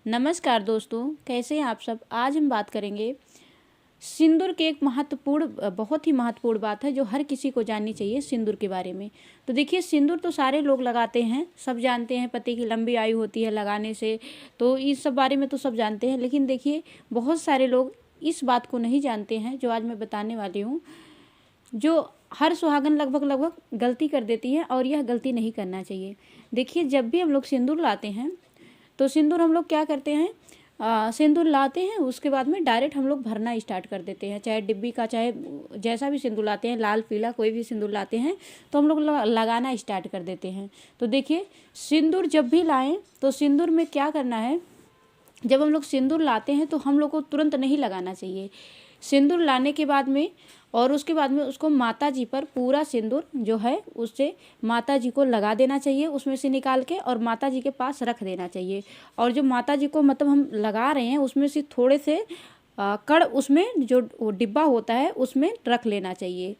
नमस्कार दोस्तों, कैसे हैं आप सब। आज हम बात करेंगे सिंदूर के एक बहुत ही महत्वपूर्ण बात है जो हर किसी को जाननी चाहिए सिंदूर के बारे में। तो देखिए, सिंदूर तो सारे लोग लगाते हैं, सब जानते हैं, पति की लंबी आयु होती है लगाने से, तो इस सब बारे में तो सब जानते हैं। लेकिन देखिए, बहुत सारे लोग इस बात को नहीं जानते हैं जो आज मैं बताने वाली हूँ, जो हर सुहागन लगभग गलती कर देती है, और यह गलती नहीं करना चाहिए। देखिए, जब भी हम लोग सिंदूर लाते हैं तो सिंदूर हम लोग क्या करते हैं, सिंदूर लाते हैं, उसके बाद में डायरेक्ट हम लोग भरना स्टार्ट कर देते हैं। चाहे डिब्बी का, चाहे जैसा भी सिंदूर लाते हैं, लाल पीला कोई भी सिंदूर लाते हैं तो हम लोग लगाना स्टार्ट कर देते हैं। तो देखिए, सिंदूर जब भी लाएं तो सिंदूर में क्या करना है, जब हम लोग सिंदूर लाते हैं तो हम लोग को तुरंत नहीं लगाना चाहिए। सिंदूर लाने के बाद में और उसके बाद में उसको माता जी पर पूरा सिंदूर जो है उससे माता जी को लगा देना चाहिए, उसमें से निकाल के, और माता जी के पास रख देना चाहिए। और जो माता जी को मतलब हम लगा रहे हैं उसमें से थोड़े से कण उसमें जो वो डिब्बा होता है उसमें रख लेना चाहिए।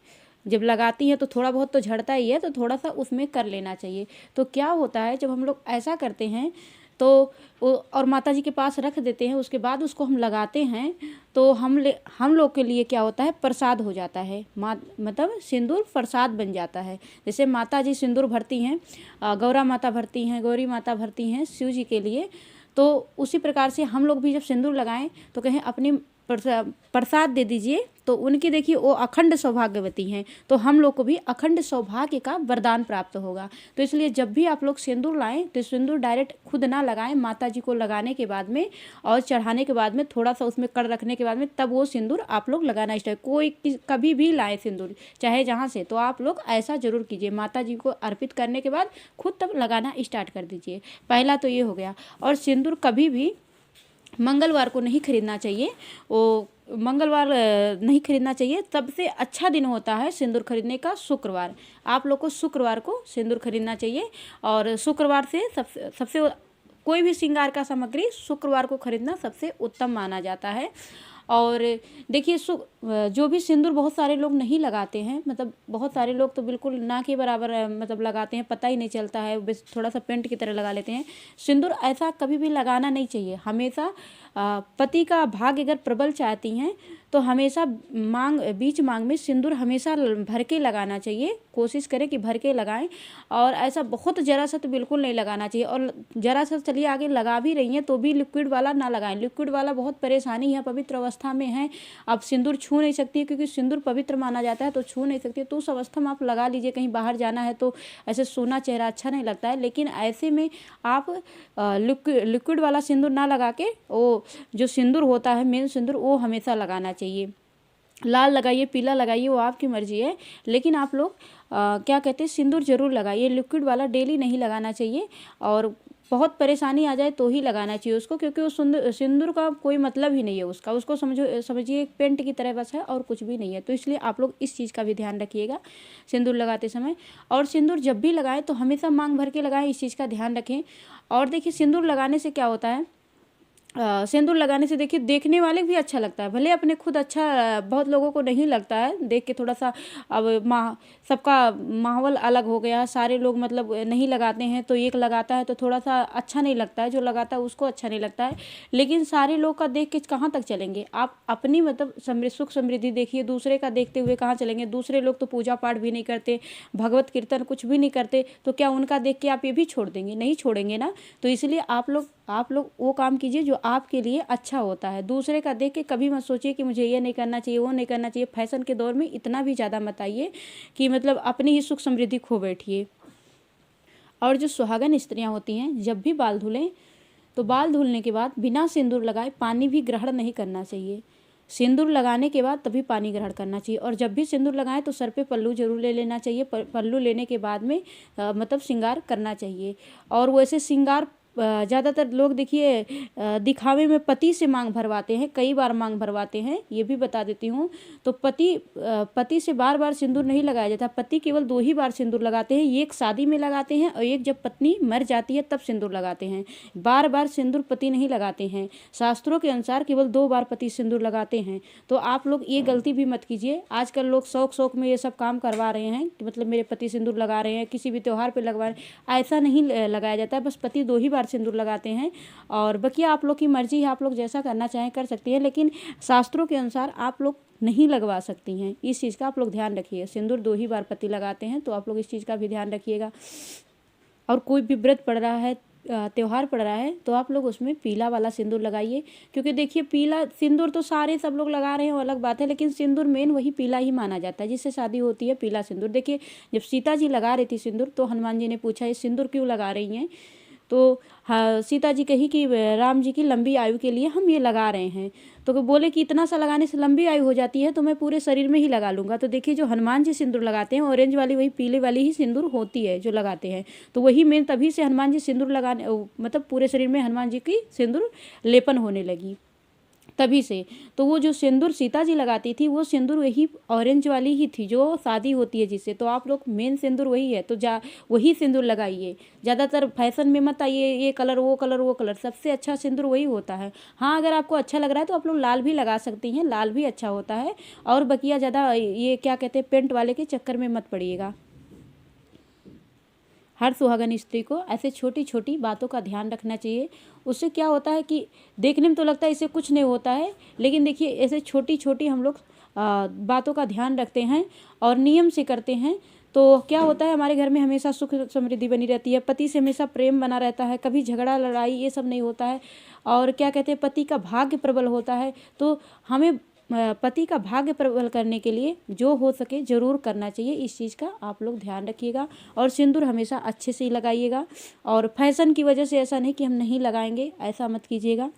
जब लगाती हैं तो थोड़ा बहुत तो झड़ता ही है, तो थोड़ा सा उसमें कर लेना चाहिए। तो क्या होता है, जब हम लोग ऐसा करते हैं तो और माता जी के पास रख देते हैं, उसके बाद उसको हम लगाते हैं, तो हम लोग के लिए क्या होता है, प्रसाद हो जाता है। मतलब सिंदूर प्रसाद बन जाता है। जैसे माता जी सिंदूर भरती हैं, गौरा माता भरती हैं, गौरी माता भरती हैं शिव जी के लिए, तो उसी प्रकार से हम लोग भी जब सिंदूर लगाएं तो कहें अपनी प्रसाद दे दीजिए, तो उनकी देखिए वो अखंड सौभाग्यवती हैं, तो हम लोग को भी अखंड सौभाग्य का वरदान प्राप्त होगा। तो इसलिए जब भी आप लोग सिंदूर लाएं तो सिंदूर डायरेक्ट खुद ना लगाएं, माता जी को लगाने के बाद में और चढ़ाने के बाद में थोड़ा सा उसमें कड़ रखने के बाद में तब वो सिंदूर आप लोग लगाना स्टार्ट। कभी भी लाएं सिंदूर चाहे जहाँ से, तो आप लोग ऐसा जरूर कीजिए, माता जी को अर्पित करने के बाद खुद तब लगाना स्टार्ट कर दीजिए। पहला तो ये हो गया। और सिंदूर कभी भी मंगलवार को नहीं खरीदना चाहिए, वो मंगलवार नहीं खरीदना चाहिए। सबसे अच्छा दिन होता है सिंदूर खरीदने का शुक्रवार। आप लोग को शुक्रवार को सिंदूर खरीदना चाहिए, और शुक्रवार से सबसे कोई भी श्रृंगार का सामग्री शुक्रवार को खरीदना सबसे उत्तम माना जाता है। और देखिए, जो भी सिंदूर बहुत सारे लोग नहीं लगाते हैं, मतलब बहुत सारे लोग तो बिल्कुल ना के बराबर मतलब लगाते हैं, पता ही नहीं चलता है, बस थोड़ा सा पेंट की तरह लगा लेते हैं। सिंदूर ऐसा कभी भी लगाना नहीं चाहिए। हमेशा पति का भाग्य अगर प्रबल चाहती हैं तो हमेशा बीच मांग में सिंदूर हमेशा भर के लगाना चाहिए। कोशिश करें कि भर के लगाएं, और ऐसा बहुत जरा सा तो बिल्कुल नहीं लगाना चाहिए। और जरा सा चलिए आगे लगा भी रही हैं तो भी लिक्विड वाला ना लगाएं। लिक्विड वाला बहुत परेशानी है, पवित्र अवस्था में है, आप सिंदूर छू नहीं सकती है, क्योंकि सिंदूर पवित्र माना जाता है, तो छू नहीं सकती है। तो उस अवस्था में आप लगा लीजिए, कहीं बाहर जाना है तो ऐसे सोना चेहरा अच्छा नहीं लगता है। लेकिन ऐसे में आप लिक्विड वाला सिंदूर ना लगा के वो जो सिंदूर होता है मेन सिंदूर, वो हमेशा लगाना चाहिए। लाल लगाइए, पीला लगाइए, वो आपकी मर्जी है, लेकिन आप लोग क्या कहते हैं, सिंदूर जरूर लगाइए। लिक्विड वाला डेली नहीं लगाना चाहिए, और बहुत परेशानी आ जाए तो ही लगाना चाहिए उसको, क्योंकि वो सिंदूर का कोई मतलब ही नहीं है उसको समझिए एक पेंट की तरह बस है, और कुछ भी नहीं है। तो इसलिए आप लोग इस चीज़ का भी ध्यान रखिएगा सिंदूर लगाते समय। और सिंदूर जब भी लगाएं तो हमेशा मांग भर के लगाएं, इस चीज़ का ध्यान रखें। और देखिए, सिंदूर लगाने से क्या होता है, सिंदूर लगाने से देखिए देखने वाले भी अच्छा लगता है। भले अपने खुद अच्छा बहुत लोगों को नहीं लगता है देख के, थोड़ा सा अब सबका माहौल अलग हो गया, सारे लोग मतलब नहीं लगाते हैं, तो एक लगाता है तो थोड़ा सा अच्छा नहीं लगता है, जो लगाता है उसको अच्छा नहीं लगता है। लेकिन सारे लोग का देख के कहाँ तक चलेंगे आप, अपनी मतलब सुख समृद्धि देखिए, दूसरे का देखते हुए कहाँ चलेंगे। दूसरे लोग तो पूजा पाठ भी नहीं करते, भगवत कीर्तन कुछ भी नहीं करते, तो क्या उनका देख के आप ये भी छोड़ देंगे? नहीं छोड़ेंगे ना। तो इसलिए आप लोग वो काम कीजिए जो आपके लिए अच्छा होता है। दूसरे का देख के कभी मत सोचिए कि मुझे ये नहीं करना चाहिए, वो नहीं करना चाहिए। फैशन के दौर में इतना भी ज़्यादा मत आइए कि मतलब अपनी ही सुख समृद्धि खो बैठिए। और जो सुहागन स्त्रियां होती हैं, जब भी बाल धुलें तो बाल धुलने के बाद बिना सिंदूर लगाए पानी भी ग्रहण नहीं करना चाहिए। सिंदूर लगाने के बाद तभी पानी ग्रहण करना चाहिए। और जब भी सिंदूर लगाएं तो सर पे पल्लू जरूर ले लेना चाहिए। पल्लू लेने के बाद में मतलब श्रृंगार करना चाहिए। और वैसे श्रृंगार ज़्यादातर लोग देखिए दिखावे में पति से मांग भरवाते हैं, कई बार मांग भरवाते हैं, ये भी बता देती हूँ। तो पति से बार बार सिंदूर नहीं लगाया जाता। पति केवल 2 ही बार सिंदूर लगाते हैं, एक शादी में लगाते हैं और एक जब पत्नी मर जाती है तब सिंदूर लगाते हैं। बार बार सिंदूर पति नहीं लगाते हैं। शास्त्रों के अनुसार केवल 2 बार पति सिंदूर लगाते हैं। तो आप लोग ये गलती भी मत कीजिए। आजकल लोग शौक में ये सब काम करवा रहे हैं कि मतलब मेरे पति सिंदूर लगा रहे हैं, किसी भी त्यौहार पर लगवा रहे हैं। ऐसा नहीं लगाया जाता है, बस पति 2 ही बार बार सिंदूर लगाते हैं। और बाकी आप लोग की मर्जी है, आप लोग जैसा करना चाहें कर सकती हैं, लेकिन शास्त्रों के अनुसार आप लोग नहीं लगवा सकती हैं। इस चीज़ का आप लोग ध्यान रखिए। सिंदूर 2 ही बार पति लगाते हैं, तो आप लोग इस चीज़ का भी ध्यान रखिएगा। और कोई भी व्रत पड़ रहा है, त्योहार पड़ रहा है, तो आप लोग उसमें पीला वाला सिंदूर लगाइए। क्योंकि देखिए पीला सिंदूर तो सारे सब लोग लगा रहे हैं, वो अलग बात है, लेकिन सिंदूर मेन वही पीला ही माना जाता है, जिससे शादी होती है पीला सिंदूर। देखिए जब सीता जी लगा रही थी सिंदूर, तो हनुमान जी ने पूछा ये सिंदूर क्यों लगा रही हैं, तो हाँ सीता जी कही कि राम जी की लंबी आयु के लिए हम ये लगा रहे हैं। तो बोले कि इतना सा लगाने से लंबी आयु हो जाती है, तो मैं पूरे शरीर में ही लगा लूँगा। तो देखिए जो हनुमान जी सिंदूर लगाते हैं, ऑरेंज वाली वही पीले वाली ही सिंदूर होती है जो लगाते हैं। तो वही मेन तभी से हनुमान जी सिंदूर लगाने मतलब पूरे शरीर में हनुमान जी की सिंदूर लेपन होने लगी तभी से। तो वो जो सिंदूर सीता जी लगाती थी, वो सिंदूर वही ऑरेंज वाली ही थी जो शादी होती है जिससे। तो आप लोग मेन सिंदूर वही है, तो वही सिंदूर लगाइए। ज़्यादातर फैशन में मत आइए ये कलर वो कलर वो कलर, सबसे अच्छा सिंदूर वही होता है। हाँ अगर आपको अच्छा लग रहा है तो आप लोग लाल भी लगा सकती हैं, लाल भी अच्छा होता है। और बकिया ज़्यादा ये क्या कहते हैं पेंट वाले के चक्कर में मत पड़िएगा। हर सुहागन स्त्री को ऐसे छोटी छोटी बातों का ध्यान रखना चाहिए। उससे क्या होता है कि देखने में तो लगता है इससे कुछ नहीं होता है, लेकिन देखिए ऐसे छोटी छोटी हम लोग बातों का ध्यान रखते हैं और नियम से करते हैं, तो क्या होता है हमारे घर में हमेशा सुख समृद्धि बनी रहती है, पति से हमेशा प्रेम बना रहता है, कभी झगड़ा लड़ाई ये सब नहीं होता है। और क्या कहते हैं पति का भाग्य प्रबल होता है। तो हमें पति का भाग्य प्रबल करने के लिए जो हो सके ज़रूर करना चाहिए। इस चीज़ का आप लोग ध्यान रखिएगा। और सिंदूर हमेशा अच्छे से ही लगाइएगा, और फैशन की वजह से ऐसा नहीं कि हम नहीं लगाएंगे, ऐसा मत कीजिएगा।